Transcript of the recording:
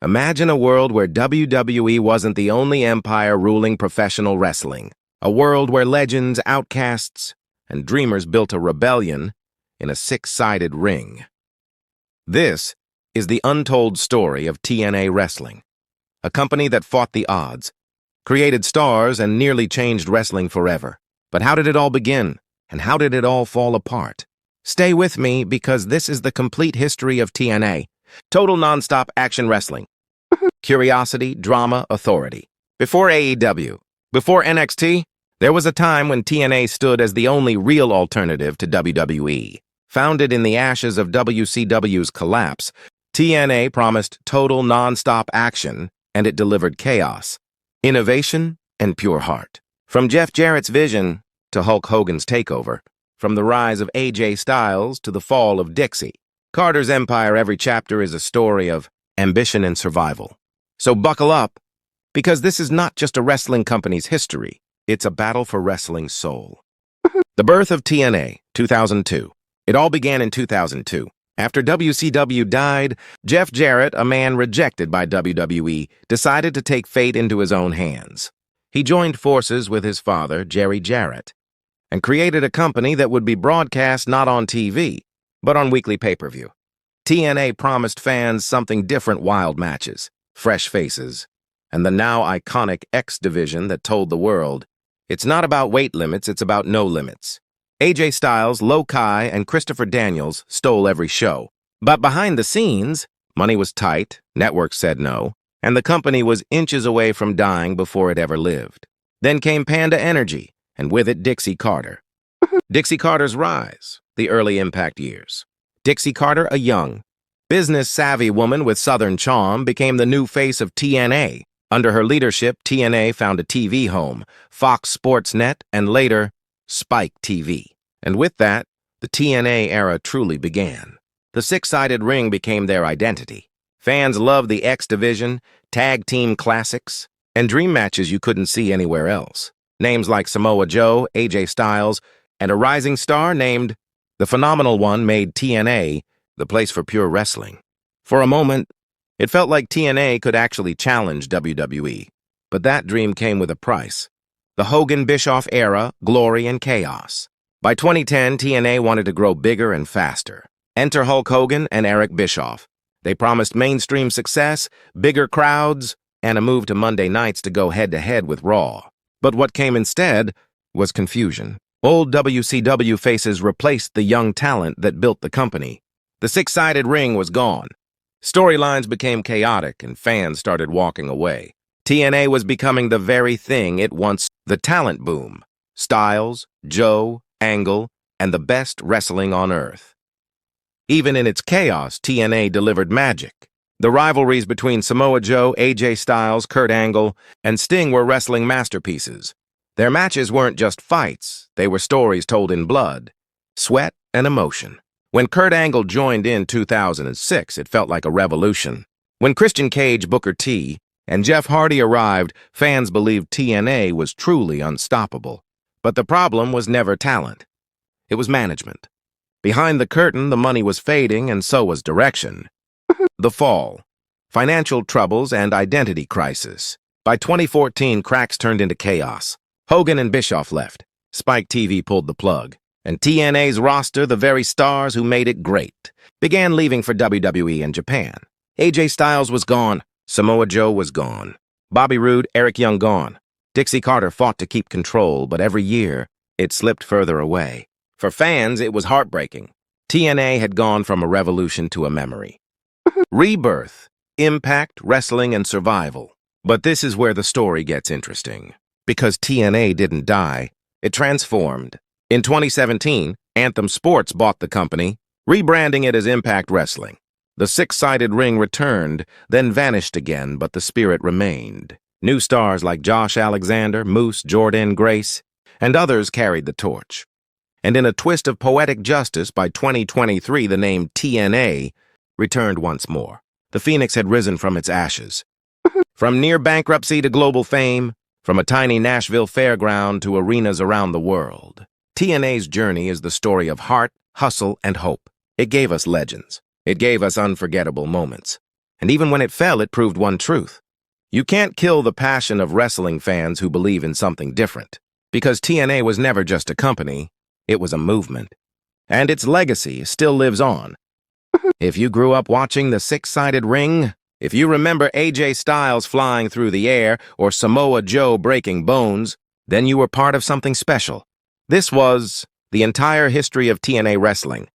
Imagine a world where WWE wasn't the only empire ruling professional wrestling. A world where legends, outcasts, and dreamers built a rebellion in a six-sided ring. This is the untold story of TNA Wrestling, a company that fought the odds, created stars, and nearly changed wrestling forever. But how did it all begin? And how did it all fall apart? Stay with me because this is the complete history of TNA. Total non-stop action wrestling. Curiosity, drama, authority. Before AEW, before NXT, there was a time when TNA stood as the only real alternative to WWE. Founded in the ashes of WCW's collapse, TNA promised total non-stop action, and it delivered chaos, innovation, and pure heart. From Jeff Jarrett's vision to Hulk Hogan's takeover, from the rise of AJ Styles to the fall of Dixie, Carter's empire, every chapter is a story of ambition and survival. So buckle up, because this is not just a wrestling company's history, it's a battle for wrestling's soul. The birth of TNA, 2002. It all began in 2002. After WCW died, Jeff Jarrett, a man rejected by WWE, decided to take fate into his own hands. He joined forces with his father, Jeff Jarrett, and created a company that would be broadcast not on TV, but on weekly pay-per-view. TNA promised fans something different: wild matches, fresh faces, and the now iconic X division that told the world, it's not about weight limits, it's about no limits. AJ Styles, Lokai, and Christopher Daniels stole every show. But behind the scenes, money was tight, networks said no, and the company was inches away from dying before it ever lived. Then came Panda Energy, and with it Dixie Carter. Dixie Carter's rise, the early Impact years. Dixie Carter, a young, business-savvy woman with Southern charm, became the new face of TNA. Under her leadership, TNA found a TV home, Fox Sports Net, and later, Spike TV. And with that, the TNA era truly began. The six-sided ring became their identity. Fans loved the X division, tag team classics, and dream matches you couldn't see anywhere else. Names like Samoa Joe, AJ Styles, and a rising star named The Phenomenal One made TNA the place for pure wrestling. For a moment, it felt like TNA could actually challenge WWE. But that dream came with a price. The Hogan-Bischoff era, glory and chaos. By 2010, TNA wanted to grow bigger and faster. Enter Hulk Hogan and Eric Bischoff. They promised mainstream success, bigger crowds, and a move to Monday nights to go head-to-head with Raw. But what came instead was confusion. Old WCW faces replaced the young talent that built the company. The six-sided ring was gone. Storylines became chaotic and fans started walking away. TNA was becoming the very thing it once, the talent boom. Styles, Joe, Angle, and the best wrestling on earth. Even in its chaos, TNA delivered magic. The rivalries between Samoa Joe, AJ Styles, Kurt Angle, and Sting were wrestling masterpieces. Their matches weren't just fights, they were stories told in blood, sweat, and emotion. When Kurt Angle joined in 2006, it felt like a revolution. When Christian Cage, Booker T, and Jeff Hardy arrived, fans believed TNA was truly unstoppable. But the problem was never talent. It was management. Behind the curtain, the money was fading, and so was direction. The fall, financial troubles, and identity crisis. By 2014, cracks turned into chaos. Hogan and Bischoff left. Spike TV pulled the plug. And TNA's roster, the very stars who made it great, began leaving for WWE and Japan. AJ Styles was gone. Samoa Joe was gone. Bobby Roode, Eric Young gone. Dixie Carter fought to keep control, but every year, it slipped further away. For fans, it was heartbreaking. TNA had gone from a revolution to a memory. Rebirth, Impact, Wrestling, and Survival. But this is where the story gets interesting. Because TNA didn't die, it transformed. In 2017, Anthem Sports bought the company, rebranding it as Impact Wrestling. The six-sided ring returned, then vanished again, but the spirit remained. New stars like Josh Alexander, Moose, Jordan Grace, and others carried the torch. And in a twist of poetic justice, by 2023, the name TNA returned once more. The Phoenix had risen from its ashes. From near bankruptcy to global fame, from a tiny Nashville fairground to arenas around the world. TNA's journey is the story of heart, hustle, and hope. It gave us legends. It gave us unforgettable moments. And even when it fell, it proved one truth. You can't kill the passion of wrestling fans who believe in something different. Because TNA was never just a company, it was a movement. And its legacy still lives on. If you grew up watching the six-sided ring, if you remember AJ Styles flying through the air or Samoa Joe breaking bones, then you were part of something special. This was the entire history of TNA Wrestling.